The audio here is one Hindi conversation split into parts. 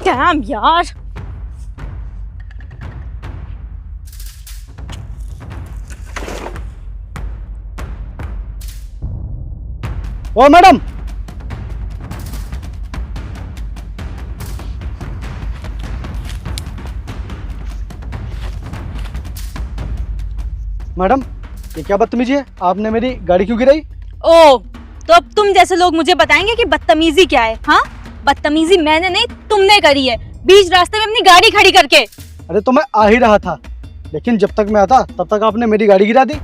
डैम यार। ओ मैडम, मैडम ये क्या बदतमीजी है? आपने मेरी गाड़ी क्यों गिराई? ओ, तो अब तुम जैसे लोग मुझे बताएंगे कि बदतमीजी क्या है? हाँ, बदतमीजी मैंने नहीं तुमने करी है, बीच रास्ते में अपनी गाड़ी खड़ी करके। अरे तो मैं आ ही रहा था, लेकिन जब तक मैं आता तब तक आपने मेरी गाड़ी गिरा दी।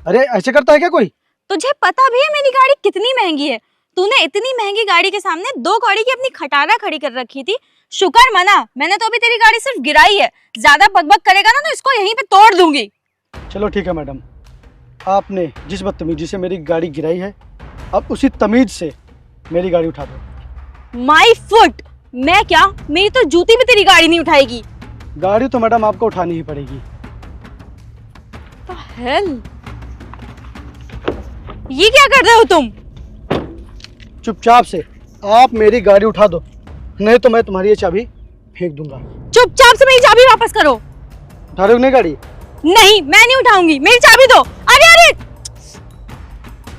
अरे ऐसे करता है क्या कोई? तुझे पता भी है मेरी गाड़ी कितनी महंगी है? तूने इतनी महंगी गाड़ी के सामने 2 कौड़ी की अपनी खटारा खड़ी कर रखी थी। शुक्र मना, मैंने तो अभी तेरी गाड़ी सिर्फ गिराई है। ज्यादा बकबक करेगा ना तो इसको यहीं पे तोड़ दूंगी। चलो ठीक है मैडम, आपने जिस बदतमीजी से मेरी गाड़ी गिराई है, अब उसी तमीज से मेरी गाड़ी उठा दो। माई फुट, मैं क्या, मेरी तो जूती भी तेरी गाड़ी नहीं उठाएगी। गाड़ी तो मैडम आपको उठानी ही पड़ेगी। The hell? ये क्या कर रहे हो तुम? चुपचाप से आप मेरी गाड़ी उठा दो, नहीं तो मैं तुम्हारी ये चाबी फेंक दूंगा। चुपचाप से मेरी चाबी वापस करो। उठा रहे हो नहीं गाड़ी? नहीं, मैं नहीं उठाऊंगी, मेरी चाबी दो। अरे अरे,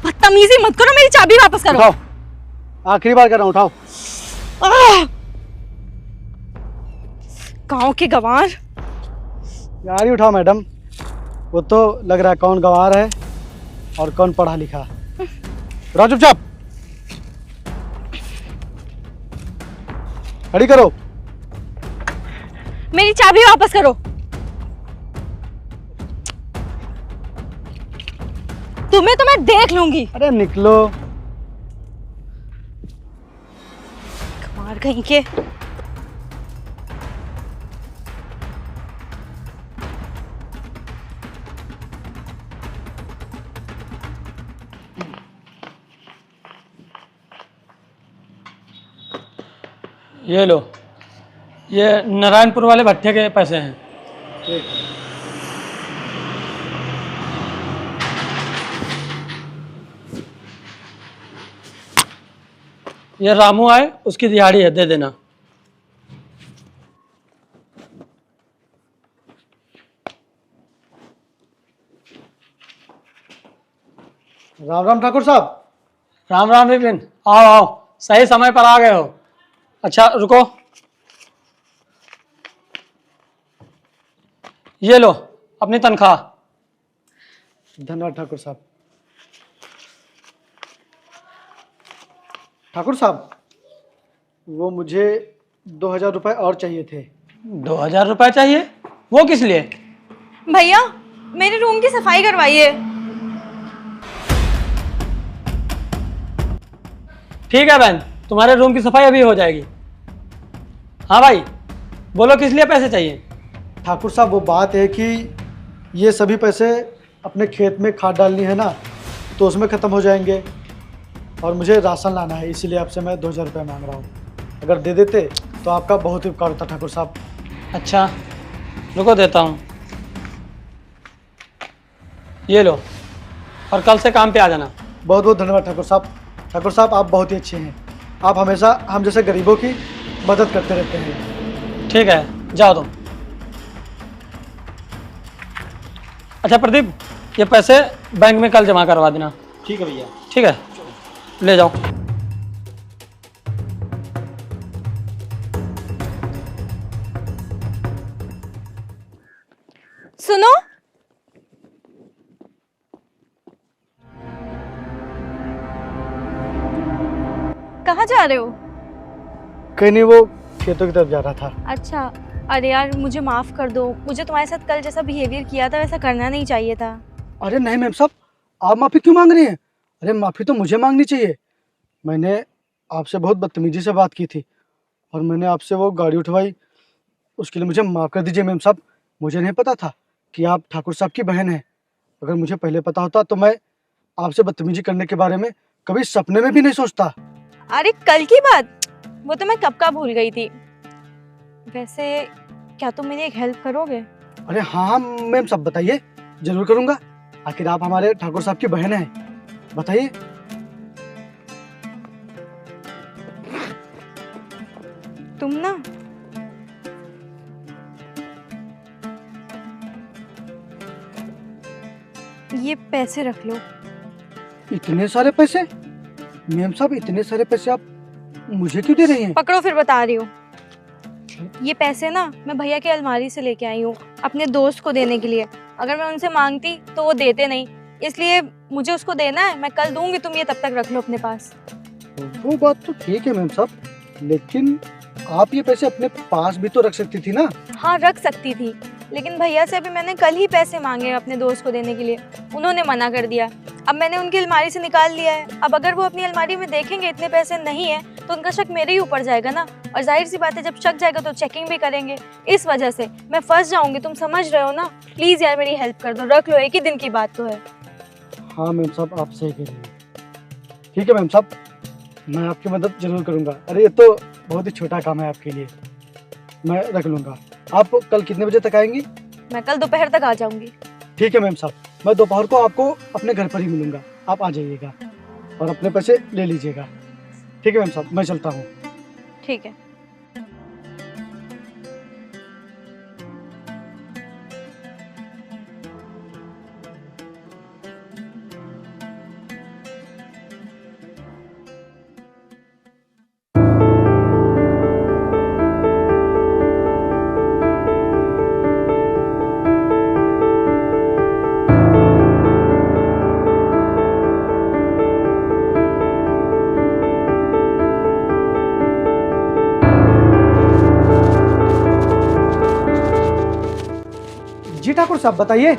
बदतमीजी मत करो, मेरी चाबी वापस करो। उठाओ, आखिरी बार कर रहा हूँ, उठाओ। गांव के गंवार। गाड़ी उठाओ मैडम, वो तो लग रहा है कौन गंवार है और कौन पढ़ा लिखा। उठाओ चुपचाप, खड़ी करो। मेरी चाबी वापस करो। तुम्हें तो मैं देख लूंगी। अरे निकलो। गंवार कहीं के। ये लो, ये नारायणपुर वाले भट्टे के पैसे हैं। ये रामू आए, उसकी दिहाड़ी है, दे देना। राम राम ठाकुर साहब। राम राम विपिन, आओ आओ, सही समय पर आ गए हो। अच्छा रुको, ये लो अपनी तनख्वाह। धन्यवाद ठाकुर साहब। ठाकुर साहब, वो मुझे 2000 रुपए और चाहिए थे। 2000 रुपये चाहिए? वो किस लिए? भैया, मेरे रूम की सफाई करवाइए। ठीक है बहन, तुम्हारे रूम की सफाई अभी हो जाएगी। हाँ भाई, बोलो किस लिए पैसे चाहिए? ठाकुर साहब, वो बात है कि ये सभी पैसे अपने खेत में खाद डालनी है ना, तो उसमें ख़त्म हो जाएंगे और मुझे राशन लाना है, इसीलिए आपसे मैं 2000 रुपये मांग रहा हूँ। अगर दे देते तो आपका बहुत ही उपकार होता ठाकुर साहब। अच्छा रुको, देता हूँ। ये लो, और कल से काम पे आ जाना। बहुत बहुत धन्यवाद ठाकुर साहब। ठाकुर साहब, आप बहुत ही अच्छे हैं। आप हमेशा हम जैसे गरीबों की मदद करते रहते हैं। ठीक है, जाओ तुम। अच्छा प्रदीप, ये पैसे बैंक में कल जमा करवा देना। ठीक है भैया। ठीक है, ले जाओ। सुनो, कहाँ जा रहे हो? कहीं नहीं, वो खेतों की तरफ जा रहा था। अच्छा, अरे यार मुझे माफ कर दो, मुझे तुम्हारे साथ कल जैसा बिहेवियर किया था वैसा करना नहीं चाहिए था। अरे नहीं मैम साहब, आप माफ़ी क्यों मांग रही हैं? अरे माफ़ी तो मुझे मांगनी चाहिए। मैंने आपसे बहुत बदतमीजी से बात की थी और मैंने आपसे वो गाड़ी उठवाई, उसके लिए मुझे माफ़ कर दीजिए मैम साहब। मुझे नहीं पता था कि आप ठाकुर साहब की बहन हैं। अगर मुझे पहले पता होता तो मैं आपसे बदतमीजी करने के बारे में कभी सपने में भी नहीं सोचता। अरे कल की बात, वो तो मैं कब का भूल गई थी। वैसे क्या तुम मेरी एक हेल्प करोगे? अरे हाँ हाँ मैम साहब, बताइए, जरूर करूँगा। आखिर आप हमारे ठाकुर साहब की बहन हैं, बताइए। तुम ना पैसे रख लो। इतने सारे पैसे? मेम साहब, इतने सारे पैसे आप मुझे क्यों दे रही हैं? पकड़ो, फिर बता रही हूँ। ये पैसे ना मैं भैया की अलमारी से लेके आई हूँ अपने दोस्त को देने के लिए। अगर मैं उनसे मांगती तो वो देते नहीं, इसलिए मुझे उसको देना है। मैं कल दूंगी, तुम ये तब तक रख लो अपने पास। वो बात तो ठीक है मेम साहब, लेकिन आप ये पैसे अपने पास भी तो रख सकती थी ना। हाँ, रख सकती थी, लेकिन भैया से अभी मैंने कल ही पैसे मांगे अपने दोस्त को देने के लिए, उन्होंने मना कर दिया। अब मैंने उनकी अलमारी से निकाल लिया है। अब अगर वो अपनी अलमारी में देखेंगे इतने पैसे नहीं है तो उनका शक मेरे ही ऊपर जाएगा ना, और जाहिर सी बात है जब शक जाएगा तो चेकिंग भी करेंगे। इस वजह से मैं फंस जाऊंगी, तुम समझ रहे हो ना। प्लीज यार मेरी हेल्प कर दो, रख लो, एक ही दिन की बात तो है। हाँ मैम साहब, आप सही कह रही हैं। ठीक है मैम साहब, मैं आपकी मदद जरूर करूंगा। अरे ये तो बहुत ही छोटा काम है आपके लिए, मैं रख लूंगा। आप कल कितने बजे तक आएंगी? मैं कल दोपहर तक आ जाऊंगी। ठीक है मैम साहब, मैं दोपहर को आपको अपने घर पर ही मिलूंगा, आप आ जाइएगा और अपने पैसे ले लीजिएगा। ठीक है मैम साहब, मैं चलता हूँ। ठीक है। जी ठाकुर साहब, बताइए।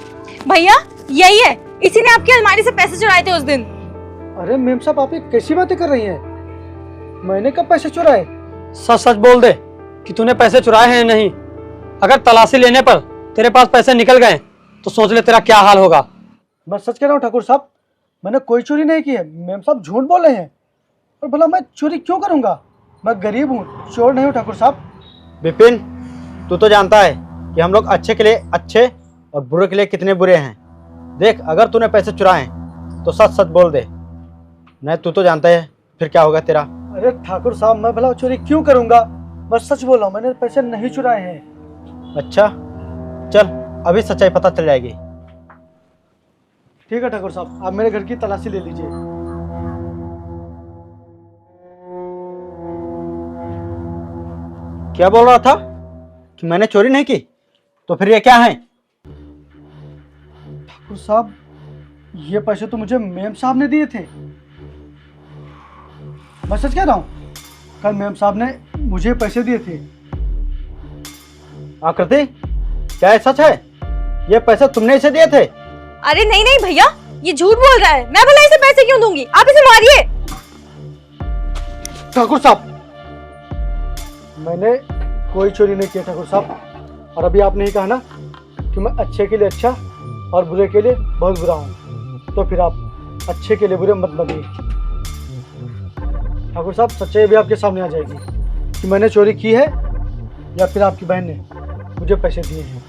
भैया यही है, इसी ने आपकी अलमारी से पैसे चुराए थे उस दिन। अरे मेम साहब, आप ये कैसी बातें कर रही हैं? मैंने कब पैसे चुराए? सच सच बोल दे कि तूने पैसे चुराए हैं या नहीं। अगर तलाशी लेने पर तेरे पास पैसे निकल गए तो सोच ले तेरा क्या हाल होगा। मैं सच कह रहा हूँ ठाकुर साहब, मैंने कोई चोरी नहीं की है। मेम साहब झूठ बोल रहे हैं। और भला मैं चोरी क्यों करूँगा? मैं गरीब हूँ, चोर नहीं हूँ ठाकुर साहब। विपिन, तू तो जानता है कि हम लोग अच्छे के लिए अच्छे और बुरे के लिए कितने बुरे हैं। देख, अगर तूने पैसे चुराए तो सच सच बोल दे, नहीं तू तो जानता है फिर क्या होगा तेरा। अरे ठाकुर साहब, मैं भला चोरी क्यों करूँगा? मैं सच बोल रहा हूँ, मैंने पैसे नहीं चुराए हैं। अच्छा चल, अभी सच्चाई पता चल जाएगी। ठीक है ठाकुर साहब, आप मेरे घर की तलाशी ले लीजिए। क्या बोल रहा था कि मैंने चोरी नहीं की? तो फिर ये क्या है? ठाकुर साहब, ये पैसे तो मुझे मेम साहब ने दिए थे। मैं सच कह रहा हूँ, कल मेम साहब ने मुझे पैसे दिए थे। आकृति, क्या ये सच है? ये पैसे तुमने इसे दिए थे? अरे नहीं नहीं भैया, ये झूठ बोल रहा है। मैं भला इसे पैसे क्यों दूंगी? आप इसे मारिए। ठाकुर साहब, मैंने कोई चोरी नहीं किया ठाकुर साहब। और अभी आपने ही कहा ना कि मैं अच्छे के लिए अच्छा और बुरे के लिए बहुत बुरा हूँ, तो फिर आप अच्छे के लिए बुरे मत बनिए। ठाकुर साहब, सच्चाई भी आपके सामने आ जाएगी कि मैंने चोरी की है या फिर आपकी बहन ने मुझे पैसे दिए हैं।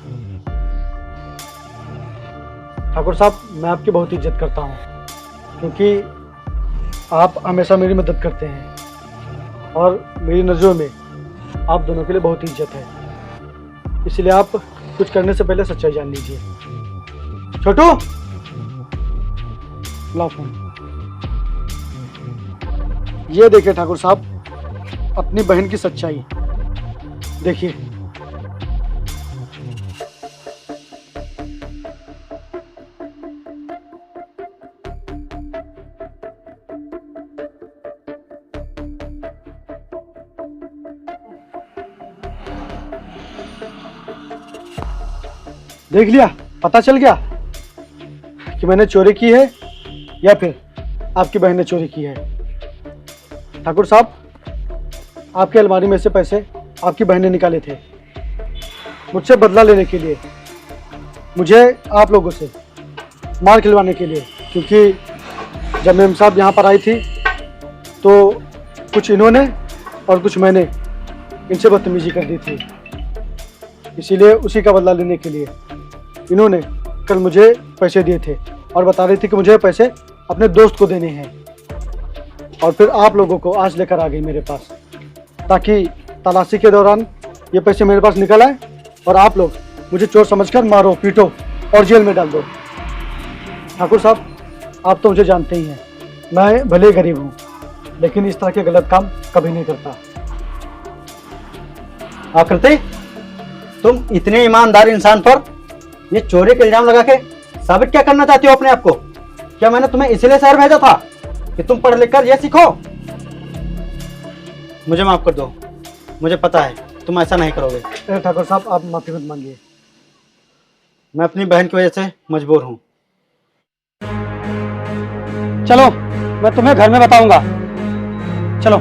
ठाकुर साहब, मैं आपकी बहुत इज्जत करता हूँ, क्योंकि आप हमेशा मेरी मदद करते हैं और मेरी नज़रों में आप दोनों के लिए बहुत इज्जत है। इसलिए आप कुछ करने से पहले सच्चाई जान लीजिए। छोटू, ला फोन। ये देखिए ठाकुर साहब, अपनी बहन की सच्चाई देखिए। देख लिया, पता चल गया कि मैंने चोरी की है या फिर आपकी बहन ने चोरी की है। ठाकुर साहब, आपकी अलमारी में से पैसे आपकी बहन ने निकाले थे मुझसे बदला लेने के लिए, मुझे आप लोगों से मार खिलवाने के लिए। क्योंकि जब मेम साहब यहाँ पर आई थी तो कुछ इन्होंने और कुछ मैंने इनसे बदतमीजी कर दी थी, इसीलिए उसी का बदला लेने के लिए इन्होंने कल मुझे पैसे दिए थे और बता रही थी कि मुझे पैसे अपने दोस्त को देने हैं। और फिर आप लोगों को आज लेकर आ गई मेरे पास, ताकि तलाशी के दौरान ये पैसे मेरे पास निकल आए और आप लोग मुझे चोर समझकर मारो, पीटो और जेल में डाल दो। ठाकुर साहब, आप तो मुझे जानते ही हैं, मैं भले गरीब हूँ लेकिन इस तरह के गलत काम कभी नहीं करता। आकृति, तुम इतने ईमानदार इंसान पर ये चोरी का इल्जाम लगा के साबित क्या करना चाहती हो अपने आप को? क्या मैंने तुम्हें इसलिए शहर भेजा था कि तुम पढ़ लिख कर ये सीखो? मुझे माफ कर दो, मुझे पता है तुम ऐसा नहीं करोगे। अरे ठाकुर साहब, आप माफी मत मांगिए। मैं अपनी बहन की वजह से मजबूर हूँ। चलो, मैं तुम्हें घर में बताऊंगा। चलो।